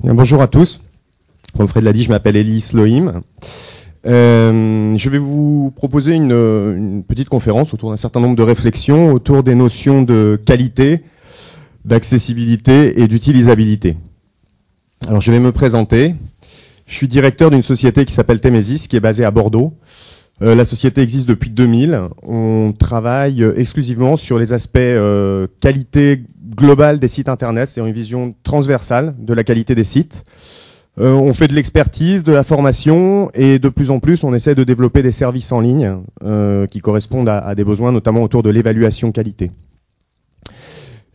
Bien, bonjour à tous. Comme Fred l'a dit, je m'appelle Elie Sloim. Je vais vous proposer une petite conférence autour d'un certain nombre de réflexions autour des notions de qualité, d'accessibilité et d'utilisabilité. Alors je vais me présenter. Je suis directeur d'une société qui s'appelle Temesis, qui est basée à Bordeaux. La société existe depuis 2000. On travaille exclusivement sur les aspects qualité globale des sites internet, c'est-à-dire une vision transversale de la qualité des sites. On fait de l'expertise, de la formation et de plus en plus on essaie de développer des services en ligne qui correspondent à des besoins, notamment autour de l'évaluation qualité.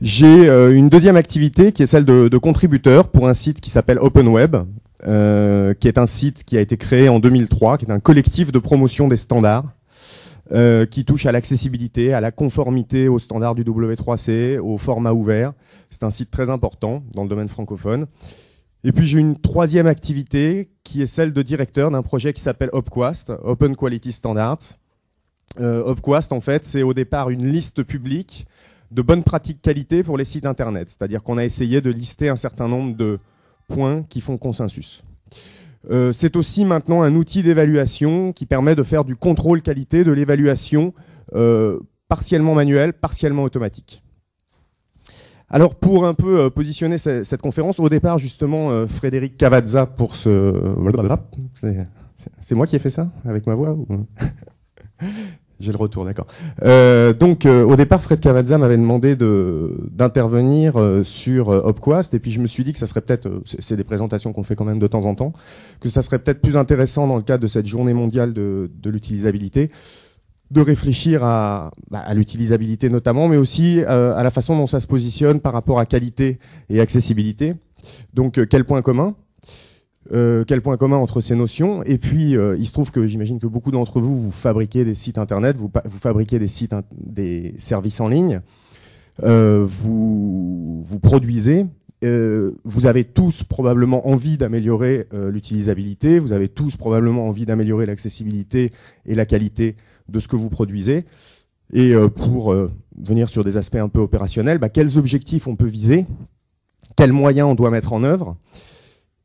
J'ai une deuxième activité qui est celle de contributeur pour un site qui s'appelle OpenWeb, qui est un site qui a été créé en 2003, qui est un collectif de promotion des standards, qui touche à l'accessibilité, à la conformité aux standards du W3C, au format ouvert. C'est un site très important dans le domaine francophone. Et puis j'ai une troisième activité qui est celle de directeur d'un projet qui s'appelle OPQuast, Open Quality Standards. OPQuast, en fait, c'est au départ une liste publique de bonnes pratiques qualité pour les sites internet. C'est-à-dire qu'on a essayé de lister un certain nombre de points qui font consensus. C'est aussi maintenant un outil d'évaluation qui permet de faire du contrôle qualité, de l'évaluation partiellement manuelle, partiellement automatique. Alors pour un peu positionner cette conférence, au départ justement Frédéric Cavazza pour ce... C'est moi qui ai fait ça avec ma voix ou... J'ai le retour, d'accord. Donc au départ Fred Cavazza m'avait demandé d'intervenir sur OPQuast et puis je me suis dit que ça serait peut-être, c'est des présentations qu'on fait quand même de temps en temps, que ça serait peut-être plus intéressant dans le cadre de cette journée mondiale de l'utilisabilité, de réfléchir à l'utilisabilité notamment, mais aussi à la façon dont ça se positionne par rapport à qualité et accessibilité. Donc quel point commun entre ces notions. Et puis il se trouve que j'imagine que beaucoup d'entre vous, vous fabriquez des sites internet, vous fabriquez des services en ligne, vous produisez. Vous avez tous probablement envie d'améliorer l'utilisabilité, vous avez tous probablement envie d'améliorer l'accessibilité et la qualité de ce que vous produisez. Et pour venir sur des aspects un peu opérationnels, quels objectifs on peut viser, quels moyens on doit mettre en œuvre.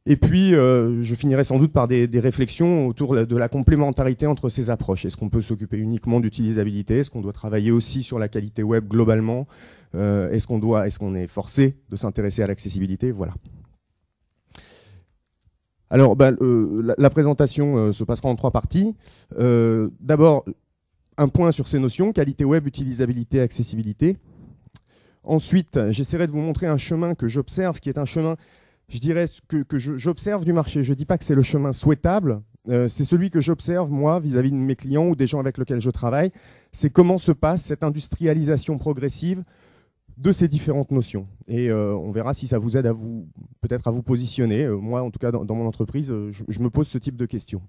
Et puis, je finirai sans doute par des réflexions autour de la complémentarité entre ces approches. Est-ce qu'on peut s'occuper uniquement d'utilisabilité? Est-ce qu'on doit travailler aussi sur la qualité web globalement? Est-ce qu'on est forcé de s'intéresser à l'accessibilité? Voilà. Alors, la présentation se passera en trois parties. D'abord, un point sur ces notions, qualité web, utilisabilité, accessibilité. Ensuite, j'essaierai de vous montrer un chemin que j'observe, qui est un chemin, je dirais, que j'observe du marché. Je ne dis pas que c'est le chemin souhaitable, c'est celui que j'observe, moi, vis-à-vis de mes clients ou des gens avec lesquels je travaille. C'est comment se passe cette industrialisation progressive de ces différentes notions. Et on verra si ça vous aide peut-être à vous positionner. Moi, en tout cas, dans mon entreprise, je me pose ce type de questions.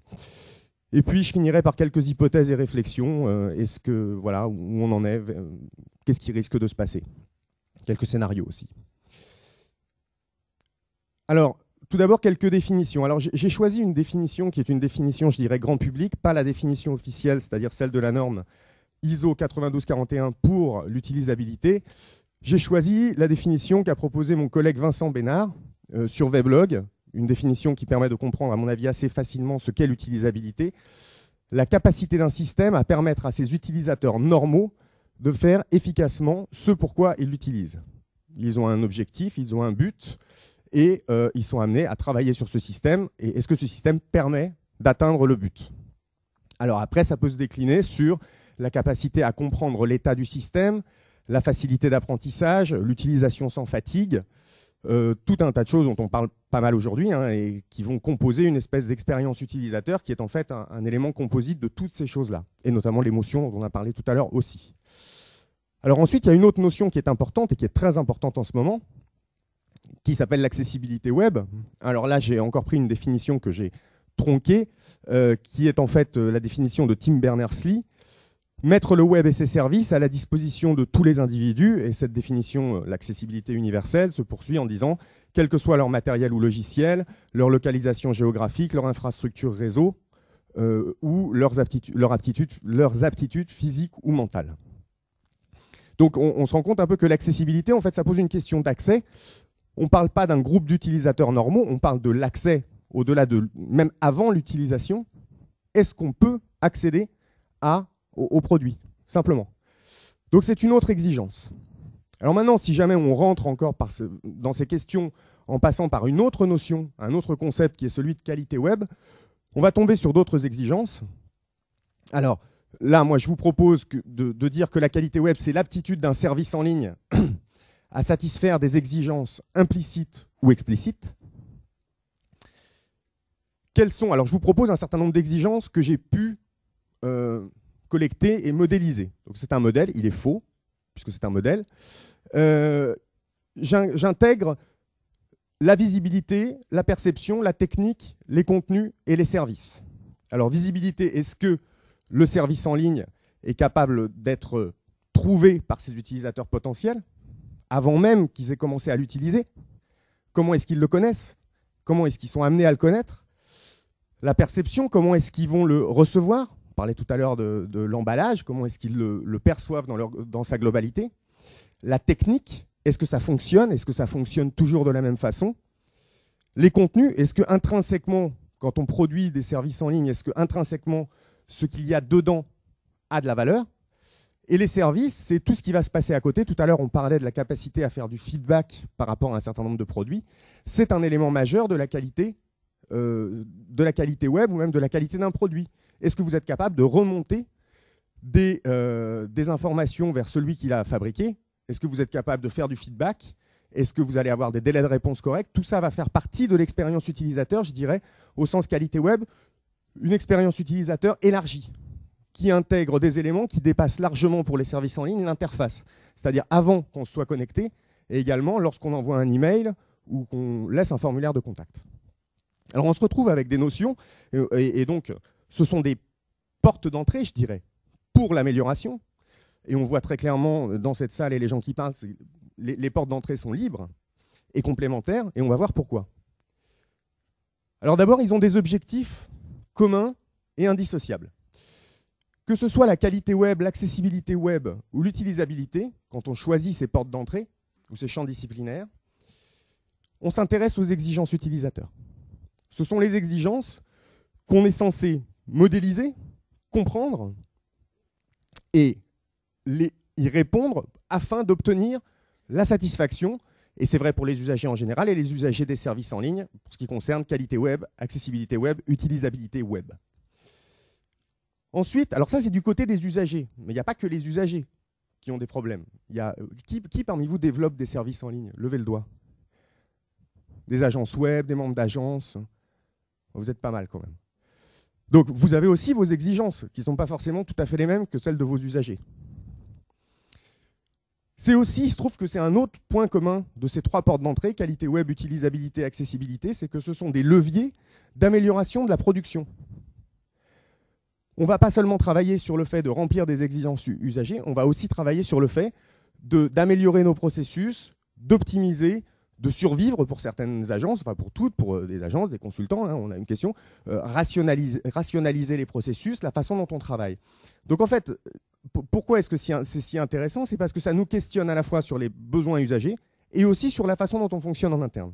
Et puis, je finirai par quelques hypothèses et réflexions. Est-ce que, voilà, où on en est, qu'est-ce qui risque de se passer? Quelques scénarios aussi. Alors, tout d'abord, quelques définitions. Alors, j'ai choisi une définition qui est une définition, je dirais, grand public, pas la définition officielle, c'est-à-dire celle de la norme ISO 9241 pour l'utilisabilité. J'ai choisi la définition qu'a proposée mon collègue Vincent Bénard sur Weblog, une définition qui permet de comprendre, à mon avis, assez facilement ce qu'est l'utilisabilité. La capacité d'un système à permettre à ses utilisateurs normaux de faire efficacement ce pourquoi ils l'utilisent. Ils ont un objectif, ils ont un but, et ils sont amenés à travailler sur ce système. Et est-ce que ce système permet d'atteindre le but? Alors après, ça peut se décliner sur la capacité à comprendre l'état du système, la facilité d'apprentissage, l'utilisation sans fatigue, tout un tas de choses dont on parle pas mal aujourd'hui et qui vont composer une espèce d'expérience utilisateur qui est en fait un élément composite de toutes ces choses-là, et notamment l'émotion dont on a parlé tout à l'heure aussi. Alors ensuite, il y a une autre notion qui est importante et qui est très importante en ce moment, qui s'appelle l'accessibilité web. Alors là, j'ai encore pris une définition que j'ai tronquée, qui est en fait la définition de Tim Berners-Lee. Mettre le web et ses services à la disposition de tous les individus, et cette définition, l'accessibilité universelle, se poursuit en disant, quel que soit leur matériel ou logiciel, leur localisation géographique, leur infrastructure réseau, ou leurs aptitudes physiques ou mentales. Donc on se rend compte un peu que l'accessibilité, en fait, ça pose une question d'accès on ne parle pas d'un groupe d'utilisateurs normaux, on parle de l'accès au-delà de, même avant l'utilisation. Est-ce qu'on peut accéder au produit, simplement? Donc c'est une autre exigence. Alors maintenant, si jamais on rentre encore dans ces questions en passant par une autre notion, un autre concept qui est celui de qualité web, on va tomber sur d'autres exigences. Alors là, moi, je vous propose de dire que la qualité web, c'est l'aptitude d'un service en ligne à satisfaire des exigences implicites ou explicites. Quelles sont? Alors je vous propose un certain nombre d'exigences que j'ai pu collecter et modéliser. Donc c'est un modèle, il est faux, puisque c'est un modèle. J'intègre la visibilité, la perception, la technique, les contenus et les services. Alors visibilité, est-ce que le service en ligne est capable d'être trouvé par ses utilisateurs potentiels avant même qu'ils aient commencé à l'utiliser? Comment est-ce qu'ils le connaissent? Comment est-ce qu'ils sont amenés à le connaître? La perception, comment est-ce qu'ils vont le recevoir? On parlait tout à l'heure de l'emballage, comment est-ce qu'ils le perçoivent dans sa globalité? La technique, est-ce que ça fonctionne? Est-ce que ça fonctionne toujours de la même façon? Les contenus, est-ce que intrinsèquement, quand on produit des services en ligne, est-ce que intrinsèquement, ce qu'il y a dedans a de la valeur? Et les services, c'est tout ce qui va se passer à côté. Tout à l'heure, on parlait de la capacité à faire du feedback par rapport à un certain nombre de produits. C'est un élément majeur de la qualité web ou même de la qualité d'un produit. Est-ce que vous êtes capable de remonter des informations vers celui qui l'a fabriqué? Est-ce que vous êtes capable de faire du feedback? Est-ce que vous allez avoir des délais de réponse corrects? Tout ça va faire partie de l'expérience utilisateur, je dirais, au sens qualité web, une expérience utilisateur élargie, qui intègre des éléments qui dépassent largement pour les services en ligne l'interface. C'est-à-dire avant qu'on soit connecté et également lorsqu'on envoie un email ou qu'on laisse un formulaire de contact. Alors on se retrouve avec des notions, et donc ce sont des portes d'entrée, je dirais, pour l'amélioration. Et on voit très clairement dans cette salle et les gens qui parlent, les portes d'entrée sont libres et complémentaires, et on va voir pourquoi. Alors d'abord, ils ont des objectifs communs et indissociables. Que ce soit la qualité web, l'accessibilité web ou l'utilisabilité, quand on choisit ces portes d'entrée ou ces champs disciplinaires, on s'intéresse aux exigences utilisateurs. Ce sont les exigences qu'on est censé modéliser, comprendre et y répondre afin d'obtenir la satisfaction, et c'est vrai pour les usagers en général et les usagers des services en ligne, pour ce qui concerne qualité web, accessibilité web, utilisabilité web. Ensuite, alors ça c'est du côté des usagers, mais il n'y a pas que les usagers qui ont des problèmes. Qui parmi vous développe des services en ligne? Levez le doigt. Des agences web, des membres d'agences. Vous êtes pas mal quand même. Donc vous avez aussi vos exigences, qui ne sont pas forcément tout à fait les mêmes que celles de vos usagers. C'est aussi, il se trouve que c'est un autre point commun de ces trois portes d'entrée, qualité web, utilisabilité, accessibilité, c'est que ce sont des leviers d'amélioration de la production. On ne va pas seulement travailler sur le fait de remplir des exigences usagers, on va aussi travailler sur le fait d'améliorer nos processus, d'optimiser, de survivre pour certaines agences, enfin pour toutes, pour des agences, des consultants, hein, on a une question, rationaliser les processus, la façon dont on travaille. Donc en fait, pourquoi est-ce que c'est si intéressant? C'est parce que ça nous questionne à la fois sur les besoins usagers et aussi sur la façon dont on fonctionne en interne.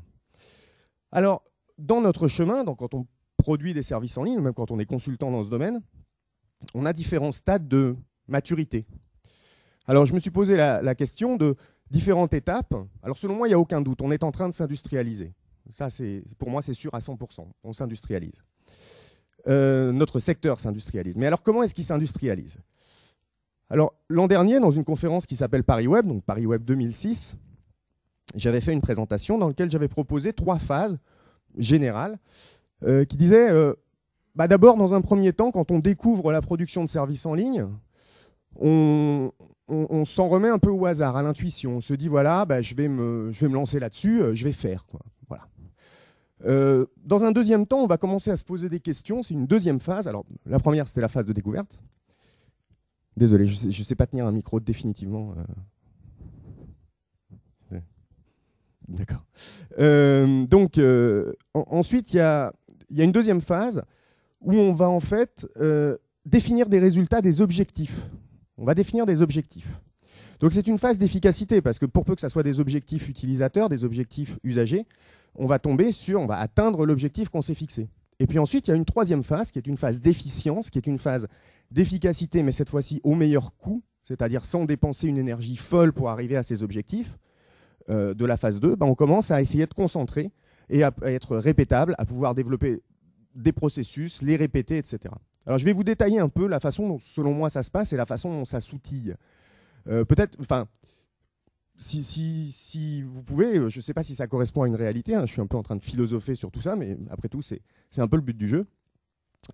Alors, dans notre chemin, donc quand on produit des services en ligne, même quand on est consultant dans ce domaine, on a différents stades de maturité. Alors je me suis posé la question de différentes étapes. Alors selon moi, il n'y a aucun doute, on est en train de s'industrialiser. Ça, pour moi, c'est sûr à 100%, on s'industrialise. Notre secteur s'industrialise. Mais alors comment est-ce qu'il s'industrialise? Alors l'an dernier, dans une conférence qui s'appelle Paris Web, donc Paris Web 2006, j'avais fait une présentation dans laquelle j'avais proposé 3 phases générales qui disaient d'abord, dans un premier temps, quand on découvre la production de services en ligne, on s'en remet un peu au hasard, à l'intuition. On se dit, voilà, je vais me lancer là-dessus, je vais faire, quoi. Voilà. Dans un deuxième temps, on va commencer à se poser des questions. C'est une deuxième phase. Alors, la première, c'était la phase de découverte. Désolé, je ne sais pas tenir un micro définitivement. D'accord. Ensuite, il y a une deuxième phase où on va en fait définir des résultats, des objectifs. On va définir des objectifs. Donc c'est une phase d'efficacité, parce que pour peu que ça soit des objectifs utilisateurs, des objectifs usagers, on va atteindre l'objectif qu'on s'est fixé. Et puis ensuite, il y a une troisième phase, qui est une phase d'efficience, qui est une phase d'efficacité, mais cette fois-ci au meilleur coût, c'est-à-dire sans dépenser une énergie folle pour arriver à ces objectifs. De la phase 2, on commence à essayer de concentrer et à être répétable, à pouvoir développer des processus, les répéter, etc. Alors je vais vous détailler un peu la façon dont, selon moi, ça se passe et la façon dont ça s'outille. Peut-être, enfin, si vous pouvez, je ne sais pas si ça correspond à une réalité, hein, je suis un peu en train de philosopher sur tout ça, mais après tout, c'est un peu le but du jeu.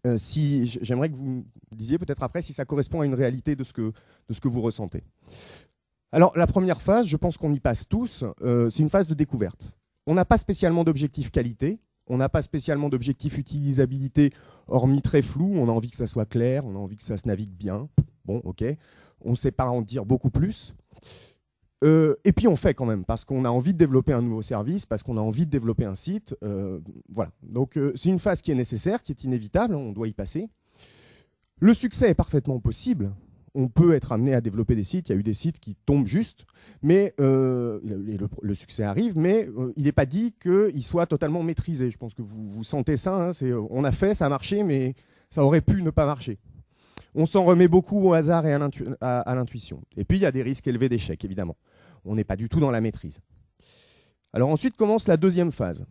J'aimerais que vous me disiez peut-être après si ça correspond à une réalité de ce que vous ressentez. Alors la première phase, je pense qu'on y passe tous, c'est une phase de découverte. On n'a pas spécialement d'objectif qualité, on n'a pas spécialement d'objectif utilisabilité, hormis très flou, on a envie que ça soit clair, on a envie que ça se navigue bien, bon ok, on ne sait pas en dire beaucoup plus. Et puis on fait quand même, parce qu'on a envie de développer un nouveau service, parce qu'on a envie de développer un site. Voilà. Donc c'est une phase qui est nécessaire, qui est inévitable, on doit y passer. Le succès est parfaitement possible. On peut être amené à développer des sites. Il y a eu des sites qui tombent juste, mais le succès arrive, mais il n'est pas dit qu'il soit totalement maîtrisé. Je pense que vous sentez ça. Hein, on a fait, ça a marché, mais ça aurait pu ne pas marcher. On s'en remet beaucoup au hasard et à l'intuition. Et puis, il y a des risques élevés d'échec, évidemment. On n'est pas du tout dans la maîtrise. Alors ensuite commence la deuxième phase.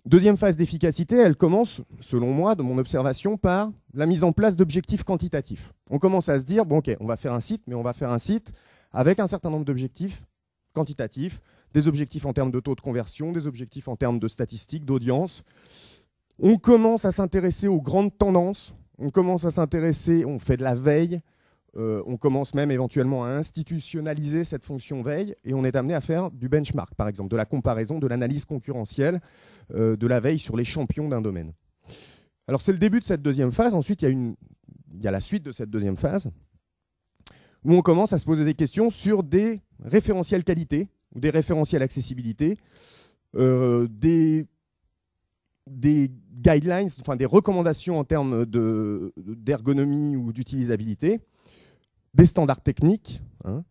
Deuxième phase d'efficacité, elle commence, selon moi, de mon observation, par la mise en place d'objectifs quantitatifs. On commence à se dire, bon ok, on va faire un site, mais on va faire un site avec un certain nombre d'objectifs quantitatifs, des objectifs en termes de taux de conversion, des objectifs en termes de statistiques, d'audience. On commence à s'intéresser aux grandes tendances, on commence à s'intéresser, on fait de la veille, on commence même éventuellement à institutionnaliser cette fonction veille et on est amené à faire du benchmark, par exemple, de la comparaison, de l'analyse concurrentielle, de la veille sur les champions d'un domaine. Alors c'est le début de cette deuxième phase. Ensuite, il y a la suite de cette deuxième phase où on commence à se poser des questions sur des référentiels qualité ou des référentiels accessibilité, des guidelines, enfin des recommandations en termes d'ergonomie ou d'utilisabilité, des standards techniques. Hein.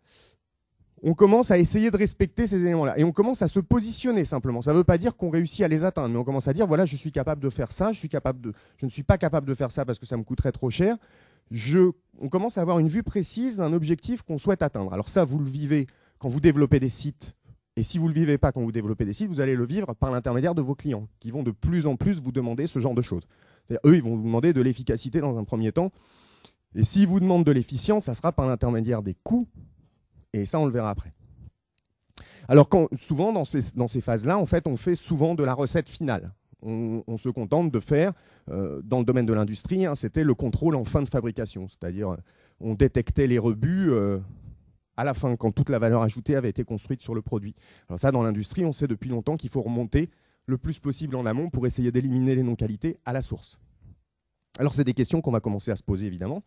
On commence à essayer de respecter ces éléments-là. Et on commence à se positionner simplement. Ça ne veut pas dire qu'on réussit à les atteindre, mais on commence à dire, voilà, je suis capable de faire ça, je ne suis pas capable de faire ça parce que ça me coûterait trop cher. On commence à avoir une vue précise d'un objectif qu'on souhaite atteindre. Alors ça, vous le vivez quand vous développez des sites. Et si vous ne le vivez pas quand vous développez des sites, vous allez le vivre par l'intermédiaire de vos clients, qui vont de plus en plus vous demander ce genre de choses. C'est-à-dire, eux, ils vont vous demander de l'efficacité dans un premier temps. Et s'ils vous demandent de l'efficience, ça sera par l'intermédiaire des coûts. Et ça, on le verra après. Alors, souvent, dans ces phases-là, en fait, on fait souvent de la recette finale. On se contente de faire, dans le domaine de l'industrie, hein, c'était le contrôle en fin de fabrication. C'est-à-dire, on détectait les rebuts à la fin, quand toute la valeur ajoutée avait été construite sur le produit. Alors ça, dans l'industrie, on sait depuis longtemps qu'il faut remonter le plus possible en amont pour essayer d'éliminer les non-qualités à la source. Alors, c'est des questions qu'on va commencer à se poser, évidemment,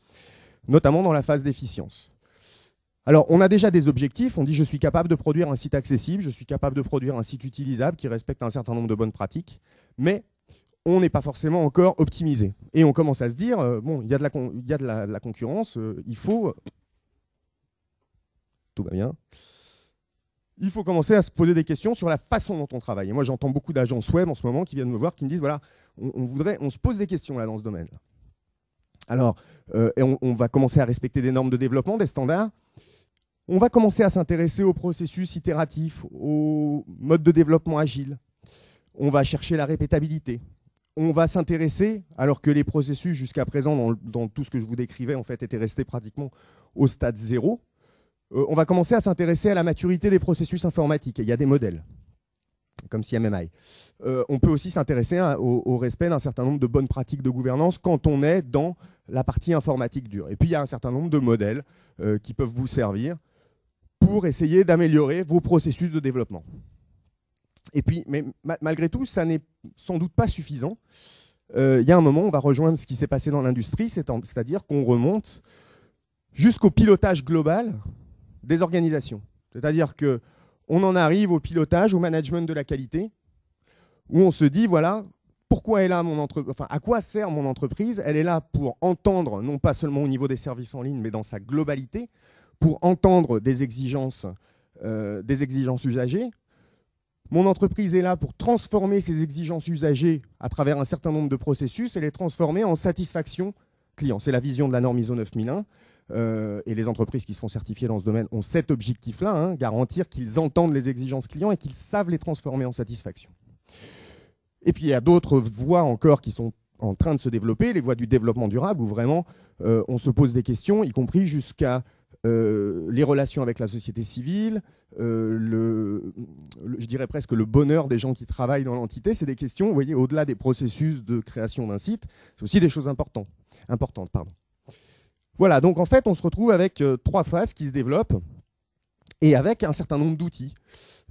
notamment dans la phase d'efficience. Alors, on a déjà des objectifs. On dit, je suis capable de produire un site accessible, je suis capable de produire un site utilisable qui respecte un certain nombre de bonnes pratiques, mais on n'est pas forcément encore optimisé. Et on commence à se dire, bon, il y a de la concurrence, il faut... Tout va bien. Il faut commencer à se poser des questions sur la façon dont on travaille. Et moi, j'entends beaucoup d'agences web en ce moment qui viennent me voir, qui me disent, voilà, on se pose des questions là dans ce domaine. Alors, on va commencer à respecter des normes de développement, des standards. On va commencer à s'intéresser aux processus itératifs, aux modes de développement agile. On va chercher la répétabilité. On va s'intéresser, alors que les processus jusqu'à présent, dans tout ce que je vous décrivais, en fait, étaient restés pratiquement au stade 0. On va commencer à s'intéresser à la maturité des processus informatiques. Et il y a des modèles, comme CMMI. On peut aussi s'intéresser au respect d'un certain nombre de bonnes pratiques de gouvernance quand on est dans la partie informatique dure. Et puis, il y a un certain nombre de modèles qui peuvent vous servir pour essayer d'améliorer vos processus de développement. Et puis, mais malgré tout, ça n'est sans doute pas suffisant. Il y a un moment, on va rejoindre ce qui s'est passé dans l'industrie, c'est-à-dire qu'on remonte jusqu'au pilotage global des organisations. C'est-à-dire qu'on en arrive au pilotage, au management de la qualité, où on se dit, voilà, pourquoi est là mon entreprise, enfin, à quoi sert mon entreprise? Elle est là pour entendre, non pas seulement au niveau des services en ligne, mais dans sa globalité, pour entendre des exigences usagers. Mon entreprise est là pour transformer ces exigences usagers à travers un certain nombre de processus et les transformer en satisfaction client. C'est la vision de la norme ISO 9001. Et les entreprises qui seront certifiées dans ce domaine ont cet objectif-là, hein, garantir qu'ils entendent les exigences clients et qu'ils savent les transformer en satisfaction. Et puis il y a d'autres voies encore qui sont en train de se développer, les voies du développement durable, où vraiment on se pose des questions, y compris jusqu'à les relations avec la société civile, je dirais presque le bonheur des gens qui travaillent dans l'entité. C'est des questions, vous voyez, au-delà des processus de création d'un site, c'est aussi des choses importantes. Voilà, donc en fait, on se retrouve avec 3 phases qui se développent et avec un certain nombre d'outils.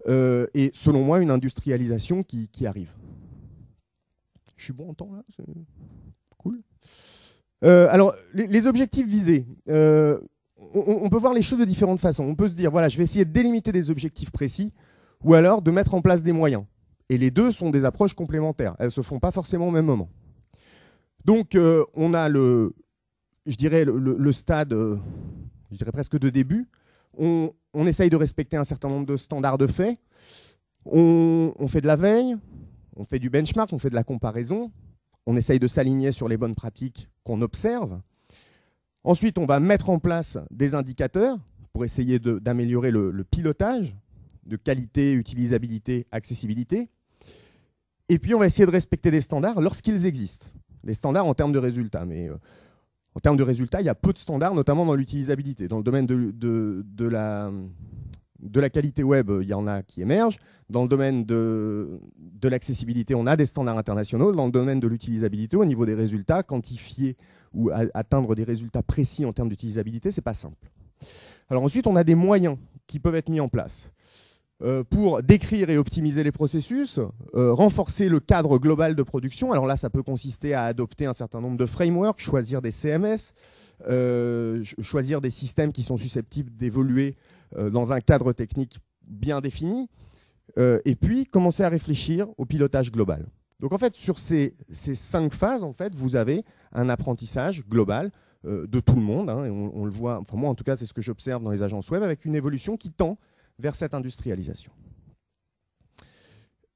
Et selon moi, une industrialisation qui arrive. Je suis bon en temps là, c'est cool. Alors, les objectifs visés. On peut voir les choses de différentes façons. On peut se dire, voilà, je vais essayer de délimiter des objectifs précis ou alors de mettre en place des moyens. Et les deux sont des approches complémentaires. Elles ne se font pas forcément au même moment. Donc, on a le stade, je dirais presque de début. On essaye de respecter un certain nombre de standards de fait. On fait de la veille, on fait du benchmark, on fait de la comparaison. On essaye de s'aligner sur les bonnes pratiques qu'on observe. Ensuite, on va mettre en place des indicateurs pour essayer d'améliorer le pilotage de qualité, utilisabilité, accessibilité. Et puis, on va essayer de respecter des standards lorsqu'ils existent. Les standards en termes de résultats. Mais en termes de résultats, il y a peu de standards, notamment dans l'utilisabilité. Dans le domaine de la qualité web, il y en a qui émergent. Dans le domaine de l'accessibilité, on a des standards internationaux. Dans le domaine de l'utilisabilité, au niveau des résultats, quantifier ou atteindre des résultats précis en termes d'utilisabilité, ce n'est pas simple. Alors ensuite, on a des moyens qui peuvent être mis en place pour décrire et optimiser les processus, renforcer le cadre global de production. Alors là, ça peut consister à adopter un certain nombre de frameworks, choisir des CMS, choisir des systèmes qui sont susceptibles d'évoluer dans un cadre technique bien défini, et puis commencer à réfléchir au pilotage global. Donc en fait, sur ces 5 phases, en fait, vous avez un apprentissage global de tout le monde, hein, et on le voit, enfin moi en tout cas, c'est ce que j'observe dans les agences web, avec une évolution qui tend vers cette industrialisation.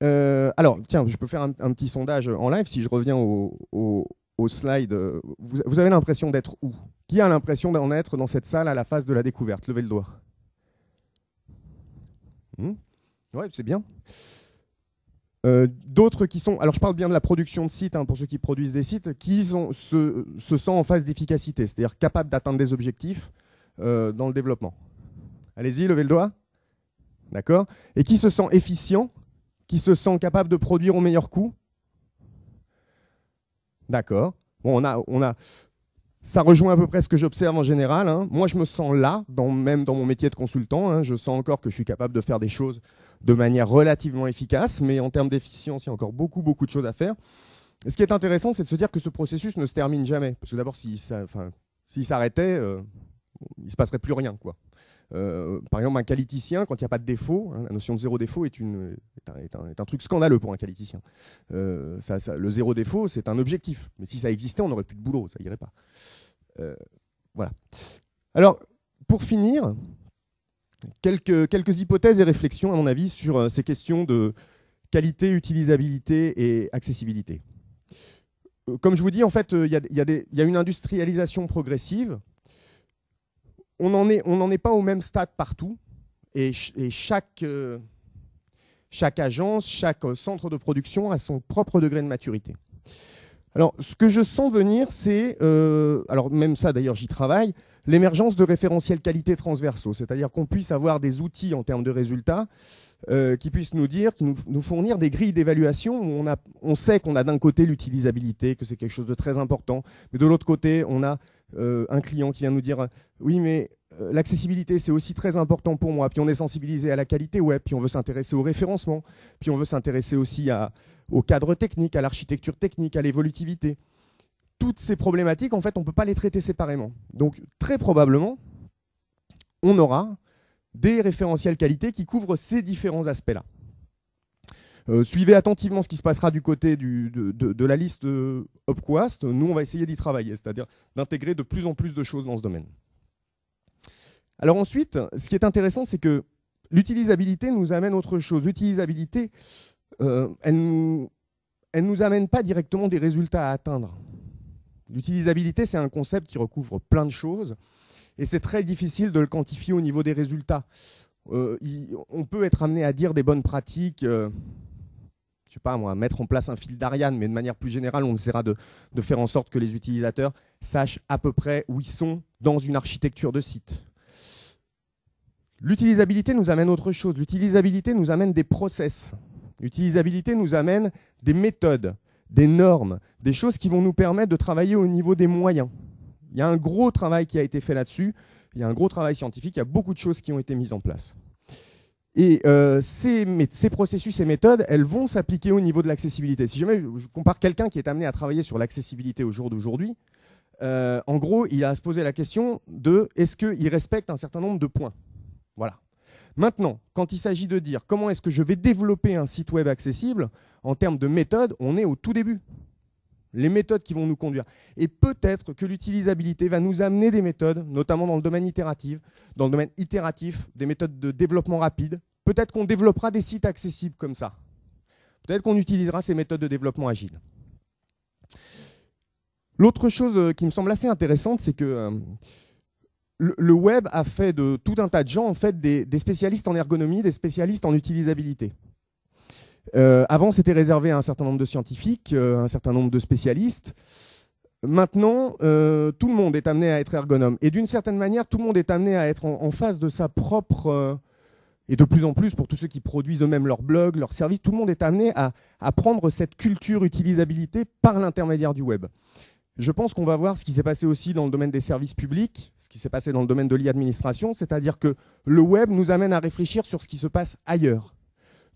Alors, tiens, je peux faire un petit sondage en live, si je reviens au slide. Vous avez l'impression d'être où? Qui a l'impression d'en être dans cette salle à la phase de la découverte? Levez le doigt. Ouais, c'est bien. D'autres qui sont, alors je parle bien de la production de sites, hein, pour ceux qui produisent des sites, qui se sentent en phase d'efficacité, c'est-à-dire capables d'atteindre des objectifs dans le développement. Allez-y, levez le doigt. D'accord? Et qui se sent efficient, qui se sent capable de produire au meilleur coût. D'accord. Bon, ça rejoint à peu près ce que j'observe en général, hein. Moi, je me sens là, même dans mon métier de consultant, hein, je sens encore que je suis capable de faire des choses de manière relativement efficace, mais en termes d'efficience, il y a encore beaucoup de choses à faire. Et ce qui est intéressant, c'est de se dire que ce processus ne se termine jamais. Parce que d'abord, s'il s'arrêtait, il ne se passerait plus rien, quoi. Par exemple, un qualiticien, quand il n'y a pas de défaut, hein, la notion de zéro défaut est un truc scandaleux pour un qualiticien. Le zéro défaut, c'est un objectif. Mais si ça existait, on n'aurait plus de boulot, ça n'irait pas. Voilà. Alors, pour finir, quelques hypothèses et réflexions, à mon avis, sur ces questions de qualité, utilisabilité et accessibilité. Comme je vous dis, en fait, il y a une industrialisation progressive. On n'en est pas au même stade partout. Et chaque agence, chaque centre de production a son propre degré de maturité. Alors, ce que je sens venir, c'est, alors même ça d'ailleurs j'y travaille, l'émergence de référentiels qualité transversaux, c'est-à-dire qu'on puisse avoir des outils en termes de résultats qui puissent nous dire, qui nous fournir des grilles d'évaluation où on sait qu'on a d'un côté l'utilisabilité, que c'est quelque chose de très important, mais de l'autre côté, on a un client qui vient nous dire oui, mais l'accessibilité, c'est aussi très important pour moi. Puis on est sensibilisé à la qualité web, puis on veut s'intéresser au référencement, puis on veut s'intéresser aussi au cadre technique, à l'architecture technique, à l'évolutivité. Toutes ces problématiques, en fait, on ne peut pas les traiter séparément. Donc, très probablement, on aura des référentiels qualité qui couvrent ces différents aspects-là. Suivez attentivement ce qui se passera du côté de la liste Opquast. Nous, on va essayer d'y travailler, c'est-à-dire d'intégrer de plus en plus de choses dans ce domaine. Alors ensuite, ce qui est intéressant, c'est que l'utilisabilité nous amène autre chose. L'utilisabilité, elle nous amène pas directement des résultats à atteindre. L'utilisabilité, c'est un concept qui recouvre plein de choses et c'est très difficile de le quantifier au niveau des résultats. On peut être amené à dire des bonnes pratiques, je sais pas moi, mettre en place un fil d'Ariane, mais de manière plus générale, on essaiera de faire en sorte que les utilisateurs sachent à peu près où ils sont dans une architecture de site. L'utilisabilité nous amène autre chose. L'utilisabilité nous amène des process. L'utilisabilité nous amène des méthodes, des normes, des choses qui vont nous permettre de travailler au niveau des moyens. Il y a un gros travail qui a été fait là-dessus. Il y a un gros travail scientifique. Il y a beaucoup de choses qui ont été mises en place. Et ces processus et méthodes, elles vont s'appliquer au niveau de l'accessibilité. Si jamais je compare quelqu'un qui est amené à travailler sur l'accessibilité au jour d'aujourd'hui, en gros, il a à se poser la question de est-ce qu'il respecte un certain nombre de points. Voilà. Maintenant, quand il s'agit de dire comment est-ce que je vais développer un site web accessible, en termes de méthodes, on est au tout début. Les méthodes qui vont nous conduire. Et peut-être que l'utilisabilité va nous amener des méthodes, notamment dans le domaine itératif, des méthodes de développement rapide. Peut-être qu'on développera des sites accessibles comme ça. Peut-être qu'on utilisera ces méthodes de développement agile. L'autre chose qui me semble assez intéressante, c'est que le web a fait de tout un tas de gens en fait, des spécialistes en ergonomie, des spécialistes en utilisabilité. Avant, c'était réservé à un certain nombre de scientifiques, un certain nombre de spécialistes. Maintenant, tout le monde est amené à être ergonome. Et d'une certaine manière, tout le monde est amené à être en face de sa propre... et de plus en plus, pour tous ceux qui produisent eux-mêmes leurs blogs, leurs services, tout le monde est amené à prendre cette culture utilisabilité par l'intermédiaire du web. Je pense qu'on va voir ce qui s'est passé aussi dans le domaine des services publics, ce qui s'est passé dans le domaine de l'e-administration, c'est-à-dire que le web nous amène à réfléchir sur ce qui se passe ailleurs.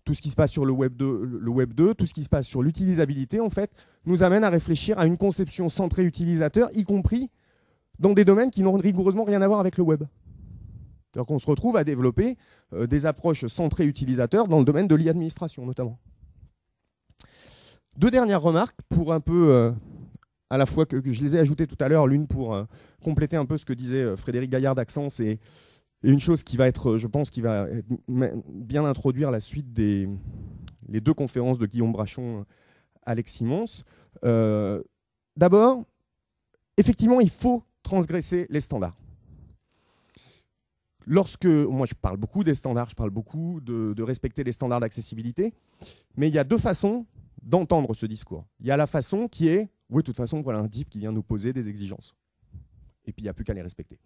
Tout ce qui se passe sur le Web 2, tout ce qui se passe sur l'utilisabilité, en fait, nous amène à réfléchir à une conception centrée utilisateur, y compris dans des domaines qui n'ont rigoureusement rien à voir avec le web. Donc on se retrouve à développer des approches centrées utilisateurs dans le domaine de l'e-administration, notamment. Deux dernières remarques pour un peu... à la fois que je les ai ajoutées tout à l'heure, l'une pour compléter un peu ce que disait Frédéric Gaillard d'Axence et une chose qui va être, je pense, qui va bien introduire la suite les deux conférences de Guillaume Brachon, Alex Simons. D'abord, effectivement, il faut transgresser les standards. Moi je parle beaucoup des standards, je parle beaucoup de respecter les standards d'accessibilité, mais il y a deux façons d'entendre ce discours. Il y a la façon qui est, oui, de toute façon, voilà un type qui vient nous poser des exigences. Et puis il n'y a plus qu'à les respecter.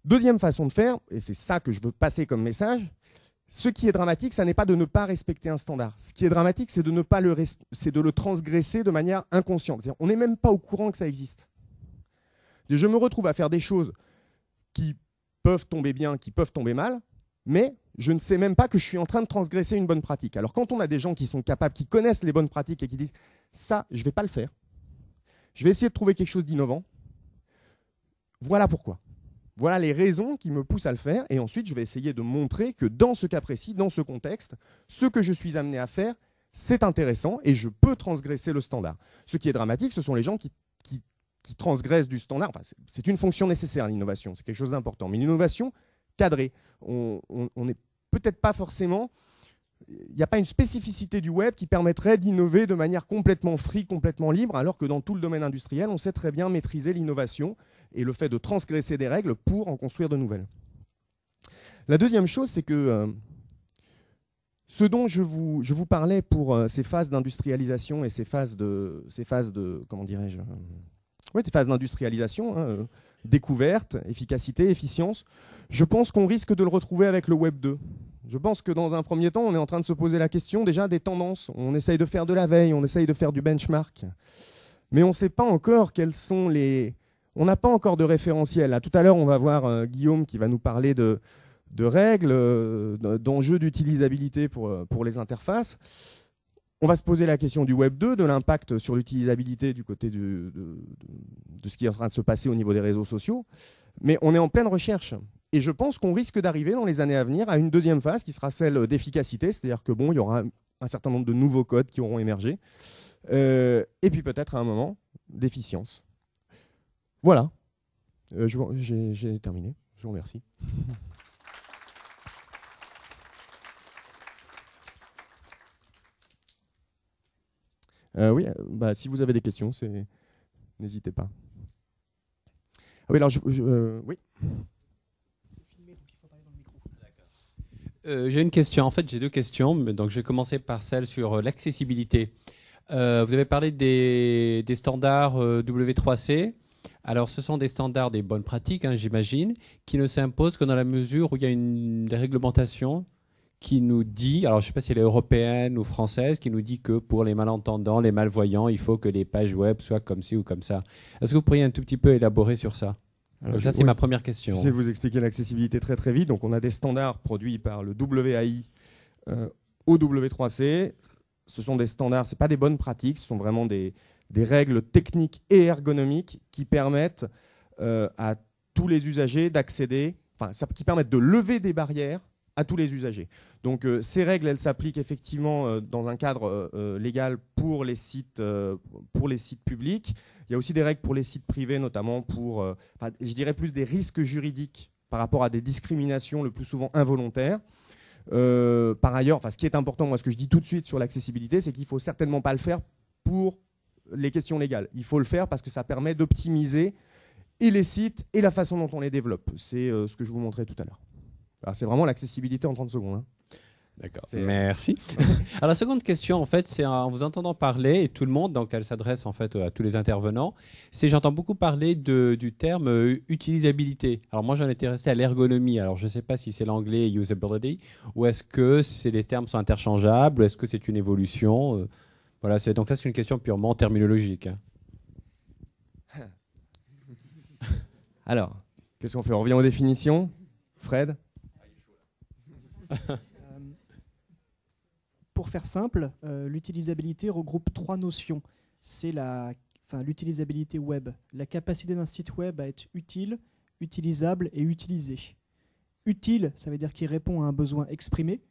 Deuxième façon de faire, et c'est ça que je veux passer comme message, ce qui est dramatique, ça n'est pas de ne pas respecter un standard. Ce qui est dramatique, c'est de le transgresser de manière inconsciente. C'est-à-dire, on n'est même pas au courant que ça existe. Et je me retrouve à faire des choses qui peuvent tomber bien, qui peuvent tomber mal, mais je ne sais même pas que je suis en train de transgresser une bonne pratique. Alors quand on a des gens qui sont capables, qui connaissent les bonnes pratiques et qui disent « ça, je ne vais pas le faire, je vais essayer de trouver quelque chose d'innovant », voilà pourquoi. Voilà les raisons qui me poussent à le faire, et ensuite je vais essayer de montrer que dans ce cas précis, dans ce contexte, ce que je suis amené à faire, c'est intéressant et je peux transgresser le standard. Ce qui est dramatique, ce sont les gens qui transgressent du standard. Enfin, c'est une fonction nécessaire, l'innovation, c'est quelque chose d'important. Mais l'innovation cadrée, on n'est peut-être pas forcément... Il n'y a pas une spécificité du web qui permettrait d'innover de manière complètement free, complètement libre, alors que dans tout le domaine industriel, on sait très bien maîtriser l'innovation et le fait de transgresser des règles pour en construire de nouvelles. La deuxième chose, c'est que ce dont je vous parlais pour ces phases d'industrialisation et ces phases comment dirais-je, des phases d'industrialisation, découverte, efficacité, efficience, je pense qu'on risque de le retrouver avec le Web 2. Je pense que dans un premier temps, on est en train de se poser la question déjà des tendances. On essaye de faire de la veille, on essaye de faire du benchmark. Mais on ne sait pas encore quels sont les... On n'a pas encore de référentiel. Là, tout à l'heure, on va voir Guillaume qui va nous parler de règles, d'enjeux d'utilisabilité pour les interfaces. On va se poser la question du Web 2, de l'impact sur l'utilisabilité du côté de ce qui est en train de se passer au niveau des réseaux sociaux. Mais on est en pleine recherche. Et je pense qu'on risque d'arriver dans les années à venir à une deuxième phase qui sera celle d'efficacité, c'est-à-dire que bon, il y aura un certain nombre de nouveaux codes qui auront émergé. Et puis peut-être à un moment, d'efficience. Voilà. J'ai terminé. Je vous remercie. Oui, si vous avez des questions, n'hésitez pas. Ah oui, alors oui. J'ai une question. En fait, j'ai deux questions. Donc, je vais commencer par celle sur l'accessibilité. Vous avez parlé des standards W3C. Alors, ce sont des standards des bonnes pratiques, hein, j'imagine, qui ne s'imposent que dans la mesure où il y a des réglementations qui nous dit, alors je ne sais pas si elle est européenne ou française, qui nous dit que pour les malentendants, les malvoyants, il faut que les pages web soient comme ci ou comme ça. Est-ce que vous pourriez un tout petit peu élaborer sur ça? Donc ça, c'est ma première question. Je sais vous expliquer l'accessibilité très très vite. Donc on a des standards produits par le WAI au W3C. Ce sont des standards, ce n'est pas des bonnes pratiques, ce sont vraiment des règles techniques et ergonomiques qui permettent à tous les usagers d'accéder, qui permettent de lever des barrières à tous les usagers. Donc ces règles, elles s'appliquent effectivement dans un cadre légal pour les sites publics. Il y a aussi des règles pour les sites privés, notamment pour, je dirais plus des risques juridiques par rapport à des discriminations le plus souvent involontaires. Par ailleurs, ce qui est important, moi ce que je dis tout de suite sur l'accessibilité, c'est qu'il ne faut certainement pas le faire pour les questions légales. Il faut le faire parce que ça permet d'optimiser et les sites et la façon dont on les développe. C'est ce que je vous montrais tout à l'heure. Alors, c'est vraiment l'accessibilité en 30 secondes. Hein. D'accord, merci. Alors la seconde question, en fait, c'est en vous entendant parler, et tout le monde, donc elle s'adresse en fait à tous les intervenants, c'est j'entends beaucoup parler du terme utilisabilité. Alors moi, j'en étais resté à l'ergonomie. Alors je ne sais pas si c'est l'anglais usability, ou est-ce que les termes sont interchangeables, ou est-ce que c'est une évolution voilà, donc ça, c'est une question purement terminologique. Hein. Alors, qu'est-ce qu'on fait? On revient aux définitions. Fred? Pour faire simple, l'utilisabilité regroupe trois notions. C'est l'utilisabilité web, la capacité d'un site web à être utile, utilisable et utilisé. Utile, ça veut dire qu'il répond à un besoin exprimé.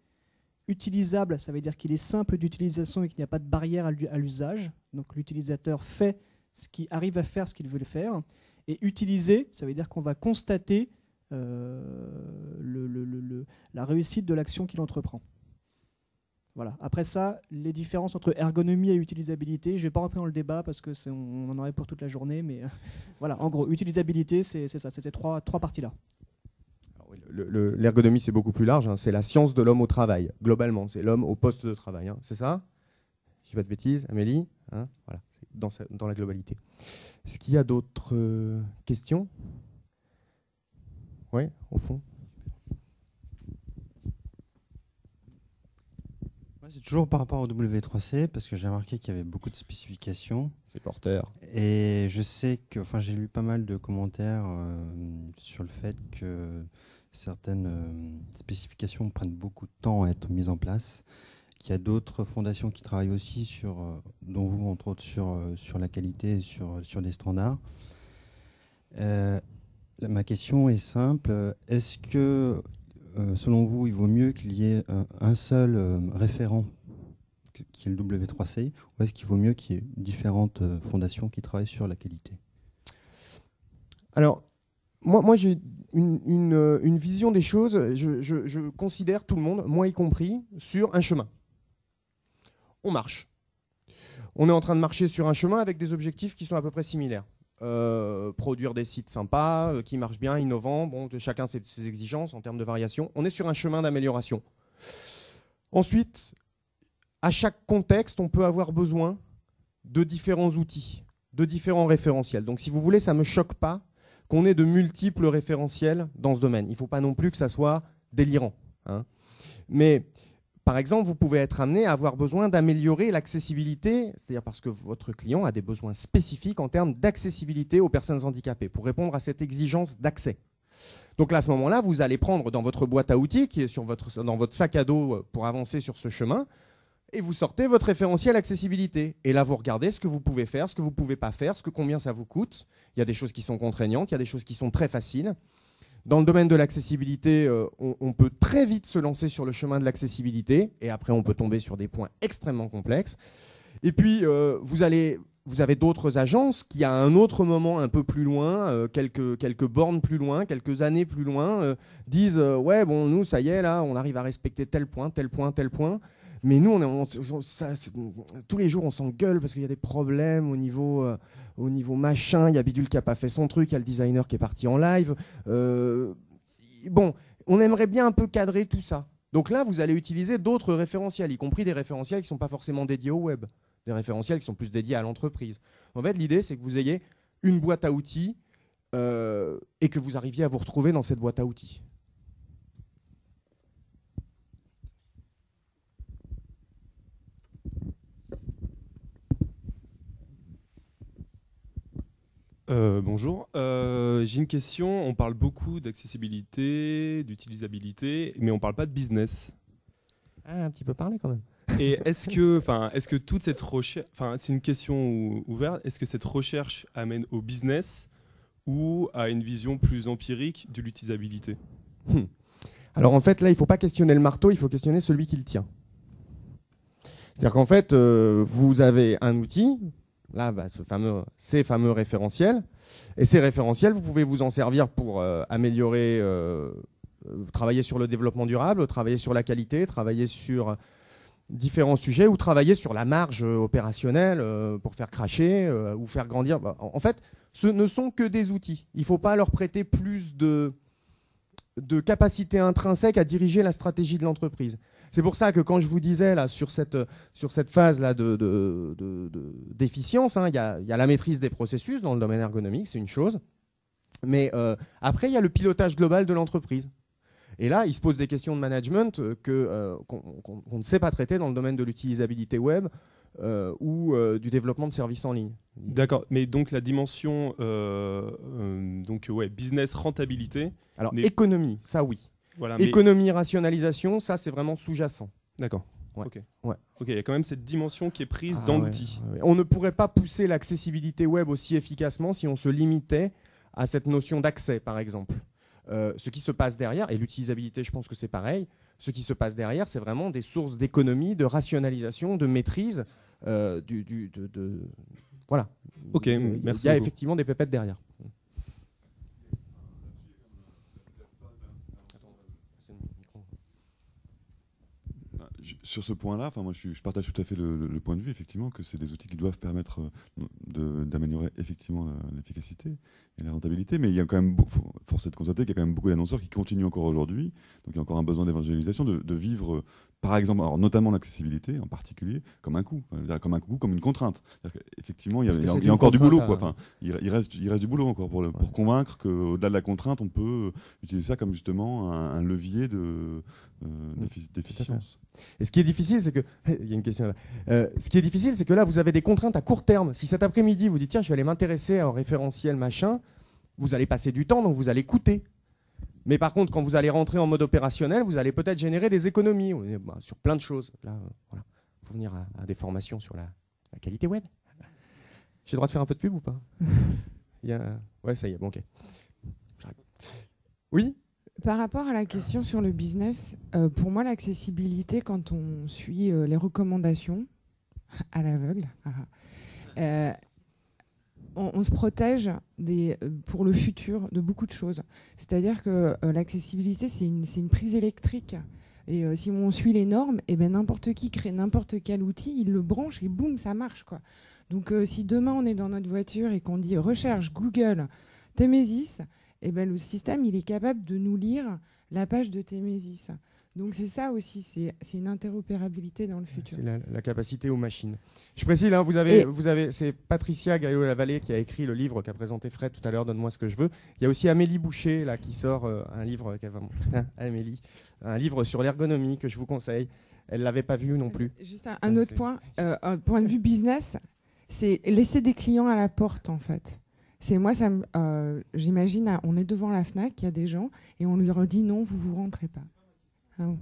Utilisable, ça veut dire qu'il est simple d'utilisation et qu'il n'y a pas de barrière à l'usage. Donc l'utilisateur arrive à faire ce qu'il veut faire. Et utilisé, ça veut dire qu'on va constater la réussite de l'action qu'il entreprend. Voilà. Après ça, les différences entre ergonomie et utilisabilité, je ne vais pas rentrer dans le débat parce qu'on en aurait pour toute la journée, mais voilà, en gros, utilisabilité, c'est ça, c'est ces trois parties-là. L'ergonomie, c'est beaucoup plus large, hein. C'est la science de l'homme au travail, globalement. C'est l'homme au poste de travail. Hein. C'est ça? Je ne dis pas de bêtises, Amélie, hein, voilà, dans la globalité. Est-ce qu'il y a d'autres questions? Oui, au fond. C'est toujours par rapport au W3C, parce que j'ai remarqué qu'il y avait beaucoup de spécifications. C'est porteur. Et je sais que, j'ai lu pas mal de commentaires sur le fait que certaines spécifications prennent beaucoup de temps à être mises en place, qu'il y a d'autres fondations qui travaillent aussi dont vous, entre autres, sur la qualité et sur des standards. Ma question est simple. Est-ce que, selon vous, il vaut mieux qu'il y ait un seul référent qui est le W3C, ou est-ce qu'il vaut mieux qu'il y ait différentes fondations qui travaillent sur la qualité? Alors, moi j'ai une vision des choses. Je considère tout le monde, moi y compris, sur un chemin. On marche. On est en train de marcher sur un chemin avec des objectifs qui sont à peu près similaires. Produire des sites sympas, qui marchent bien, innovants, bon, chacun ses exigences en termes de variation. On est sur un chemin d'amélioration. Ensuite, à chaque contexte, on peut avoir besoin de différents outils, de différents référentiels. Donc si vous voulez, ça ne me choque pas qu'on ait de multiples référentiels dans ce domaine. Il ne faut pas non plus que ça soit délirant. Hein. Mais par exemple, vous pouvez être amené à avoir besoin d'améliorer l'accessibilité, c'est-à-dire parce que votre client a des besoins spécifiques en termes d'accessibilité aux personnes handicapées, pour répondre à cette exigence d'accès. Donc là, à ce moment-là, vous allez prendre dans votre boîte à outils, qui est dans votre sac à dos pour avancer sur ce chemin, et vous sortez votre référentiel accessibilité. Et là, vous regardez ce que vous pouvez faire, ce que vous ne pouvez pas faire, combien ça vous coûte. Il y a des choses qui sont contraignantes, il y a des choses qui sont très faciles. Dans le domaine de l'accessibilité, on peut très vite se lancer sur le chemin de l'accessibilité, et après on peut tomber sur des points extrêmement complexes. Et puis, vous avez d'autres agences qui, à un autre moment un peu plus loin, quelques bornes plus loin, quelques années plus loin, disent ouais, bon, nous, ça y est, là, on arrive à respecter tel point, tel point, tel point. Mais nous, tous les jours, on s'engueule parce qu'il y a des problèmes au niveau machin. Il y a Bidule qui n'a pas fait son truc, il y a le designer qui est parti en live. Bon, on aimerait bien un peu cadrer tout ça. Donc là, vous allez utiliser d'autres référentiels, y compris des référentiels qui ne sont pas forcément dédiés au web, des référentiels qui sont plus dédiés à l'entreprise. En fait, l'idée, c'est que vous ayez une boîte à outils et que vous arriviez à vous retrouver dans cette boîte à outils. Bonjour, j'ai une question. On parle beaucoup d'accessibilité, d'utilisabilité, mais on ne parle pas de business. Ah, un petit peu parlé quand même. Et est-ce que toute cette recherche, c'est une question ouverte, est-ce que cette recherche amène au business ou à une vision plus empirique de l'utilisabilité? Alors en fait, là, il ne faut pas questionner le marteau, il faut questionner celui qui le tient. C'est-à-dire qu'en fait, vous avez un outil. Là, ces fameux référentiels. Et ces référentiels, vous pouvez vous en servir pour améliorer, travailler sur le développement durable, travailler sur la qualité, travailler sur différents sujets ou travailler sur la marge opérationnelle pour faire cracher ou faire grandir. En fait, ce ne sont que des outils. Il ne faut pas leur prêter plus de capacité intrinsèque à diriger la stratégie de l'entreprise. C'est pour ça que quand je vous disais là, sur cette phase là d'efficience, il y a la maîtrise des processus dans le domaine ergonomique, c'est une chose. Mais après, il y a le pilotage global de l'entreprise. Et là, il se pose des questions de management qu'on ne sait pas traiter dans le domaine de l'utilisabilité web ou du développement de services en ligne. D'accord, mais donc la dimension business rentabilité. Alors économie, ça oui. Voilà, économie, rationalisation, ça c'est vraiment sous-jacent. D'accord. Ouais. Ok. Ouais. Ok, il y a quand même cette dimension qui est prise dans l'outil. Ouais. On ne pourrait pas pousser l'accessibilité web aussi efficacement si on se limitait à cette notion d'accès, par exemple. Ce qui se passe derrière, et l'utilisabilité, je pense que c'est pareil, ce qui se passe derrière, c'est vraiment des sources d'économie, de rationalisation, de maîtrise. Voilà. Ok, merci. Il y a effectivement des pépettes derrière. Sur ce point-là, moi je partage tout à fait le point de vue, effectivement, que c'est des outils qui doivent permettre d'améliorer effectivement l'efficacité et la rentabilité. Mais il y a quand même, force est de constater qu'il y a quand même beaucoup d'annonceurs qui continuent encore aujourd'hui. Donc il y a encore un besoin d'évangélisation, de vivre, par exemple, alors notamment l'accessibilité en particulier, comme un coût, comme une contrainte. Effectivement, il y a encore du boulot. Il reste du boulot encore pour convaincre qu'au-delà de la contrainte, on peut utiliser ça comme justement un levier d'efficience. Et ce qui est difficile, c'est que il y a une question là. Ce qui est difficile, c'est que là, vous avez des contraintes à court terme. Si cet après-midi, vous dites tiens, je vais aller m'intéresser à un référentiel machin, vous allez passer du temps, donc vous allez coûter. Mais par contre, quand vous allez rentrer en mode opérationnel, vous allez peut-être générer des économies sur plein de choses. Là, voilà, faut venir à des formations sur la qualité web. J'ai le droit de faire un peu de pub ou pas? Ouais, ça y est, bon, ok. J'arrête. Oui. Par rapport à la question sur le business, pour moi, l'accessibilité, quand on suit les recommandations à l'aveugle, on se protège pour le futur de beaucoup de choses. C'est-à-dire que l'accessibilité, c'est une prise électrique. Et si on suit les normes, n'importe qui crée n'importe quel outil, il le branche et boum, ça marche, quoi. Donc si demain on est dans notre voiture et qu'on dit recherche Google Témésis, le système, il est capable de nous lire la page de Témésis. Donc c'est ça aussi, c'est une interopérabilité dans le futur. C'est la capacité aux machines. Je précise, c'est Patricia Gaillot-Lavallée qui a écrit le livre qu'a présenté Fred tout à l'heure, Donne-moi ce que je veux. Il y a aussi Amélie Boucher là, qui sort un livre, Amélie, un livre sur l'ergonomie que je vous conseille. Elle ne l'avait pas vu non plus. Juste un autre point, point de vue business, c'est laisser des clients à la porte en fait. J'imagine, on est devant la Fnac, il y a des gens, et on lui redit non, vous rentrez pas. Ah bon.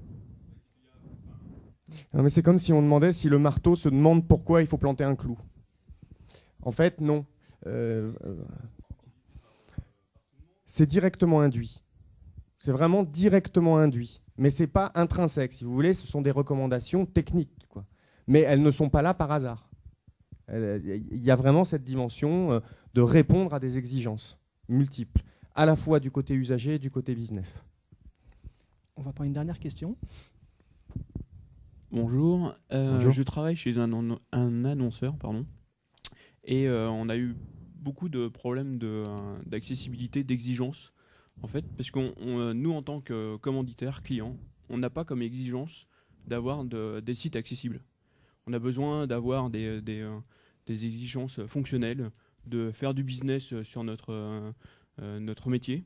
Non, mais c'est comme si on demandait si le marteau se demande pourquoi il faut planter un clou. En fait, non. C'est directement induit. C'est vraiment directement induit. Mais ce n'est pas intrinsèque. Si vous voulez, ce sont des recommandations techniques, quoi. Mais elles ne sont pas là par hasard. Il y a vraiment cette dimension de répondre à des exigences multiples, à la fois du côté usager et du côté business. On va prendre une dernière question. Bonjour. Bonjour. Je travaille chez un annonceur, pardon, et on a eu beaucoup de problèmes d'accessibilité, d'exigence, en fait, parce que nous, en tant que commanditaire, client, on n'a pas comme exigence d'avoir des sites accessibles. On a besoin d'avoir des exigences fonctionnelles, de faire du business sur notre métier.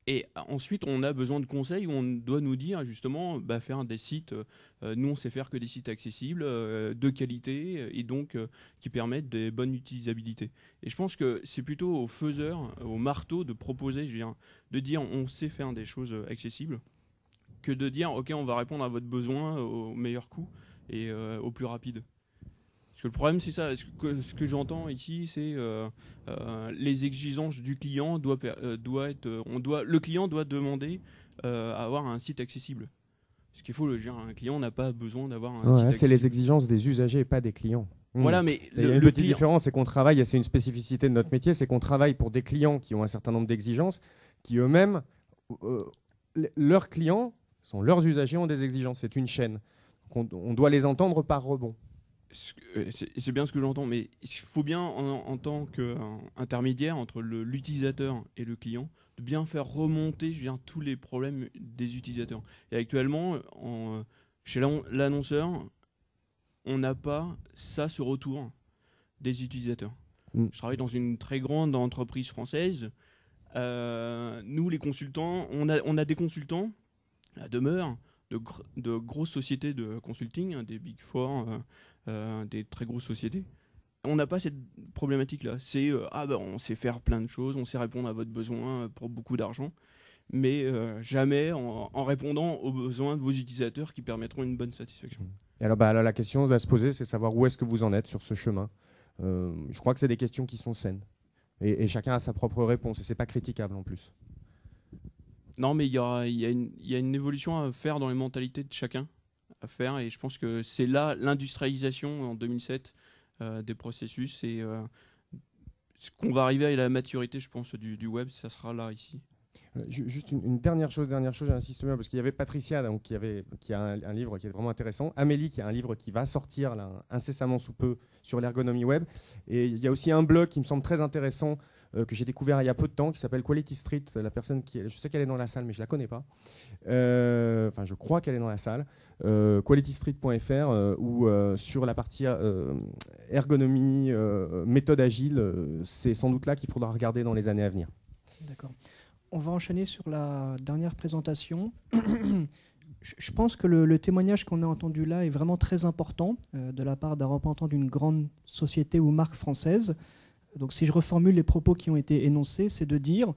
Et ensuite, on a besoin de conseils où on doit nous dire justement faire des sites. Nous, on sait faire que des sites accessibles, de qualité et donc qui permettent des bonnes utilisabilités. Et je pense que c'est plutôt aux faiseurs, aux marteaux de proposer, de dire on sait faire des choses accessibles, que de dire ok, on va répondre à votre besoin au meilleur coût et au plus rapide. Parce que le problème, c'est ça. Ce que j'entends ici, c'est les exigences du client le client doit demander à avoir un site accessible. Ce qu'il faut, un client n'a pas besoin d'avoir un site accessible. C'est les exigences des usagers, pas des clients. Voilà, mais il y a une petite différence, c'est qu'on travaille, et c'est une spécificité de notre métier, c'est qu'on travaille pour des clients qui ont un certain nombre d'exigences, qui eux-mêmes, leurs clients sont leurs usagers, ont des exigences. C'est une chaîne. Donc on doit les entendre par rebond. C'est bien ce que j'entends, mais il faut bien, en tant qu'intermédiaire entre l'utilisateur et le client, de bien faire remonter tous les problèmes des utilisateurs. Et actuellement, chez l'annonceur, on n'a pas ce retour des utilisateurs. Je travaille dans une très grande entreprise française. Nous, les consultants, on a des consultants à demeure de grosses sociétés de consulting, des Big Four, des très grosses sociétés. On n'a pas cette problématique-là. C'est on sait faire plein de choses, on sait répondre à votre besoin pour beaucoup d'argent, mais jamais en répondant aux besoins de vos utilisateurs qui permettront une bonne satisfaction. Et alors, la question à se poser, c'est savoir où est-ce que vous en êtes sur ce chemin. Je crois que c'est des questions qui sont saines. Et chacun a sa propre réponse, et c'est pas critiquable en plus. Non, mais il y a une évolution à faire dans les mentalités de chacun, à faire, et je pense que c'est là l'industrialisation en 2007 des processus, et ce qu'on va arriver à la maturité, je pense, du web, ça sera là, ici. Juste une dernière chose, j'insiste bien, parce qu'il y avait Patricia donc, qui a un livre qui est vraiment intéressant, Amélie qui a un livre qui va sortir là, incessamment sous peu sur l'ergonomie web, et il y a aussi un blog qui me semble très intéressant que j'ai découvert il y a peu de temps qui s'appelle Quality Street. La personne je sais qu'elle est dans la salle mais je la connais pas, enfin je crois qu'elle est dans la salle, qualitystreet.fr où sur la partie ergonomie, méthode agile, c'est sans doute là qu'il faudra regarder dans les années à venir. D'accord. On va enchaîner sur la dernière présentation. Je pense que le témoignage qu'on a entendu là est vraiment très important de la part d'un représentant d'une grande société ou marque française. Donc si je reformule les propos qui ont été énoncés, c'est de dire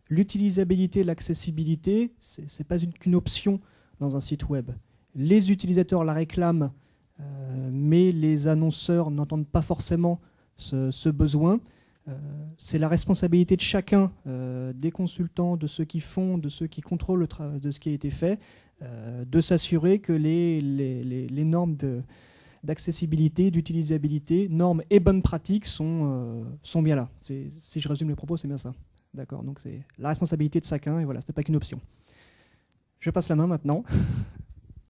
l'utilisabilité, l'accessibilité, ce n'est pas qu'une option dans un site web. Les utilisateurs la réclament, mais les annonceurs n'entendent pas forcément ce besoin. C'est la responsabilité de chacun, des consultants, de ceux qui font, de ceux qui contrôlent le travail, de ce qui a été fait, de s'assurer que les normes d'accessibilité, d'utilisabilité, normes et bonnes pratiques sont bien là. Si je résume les propos, c'est bien ça. D'accord. Donc c'est la responsabilité de chacun et voilà, ce n'est pas qu'une option. Je passe la main maintenant.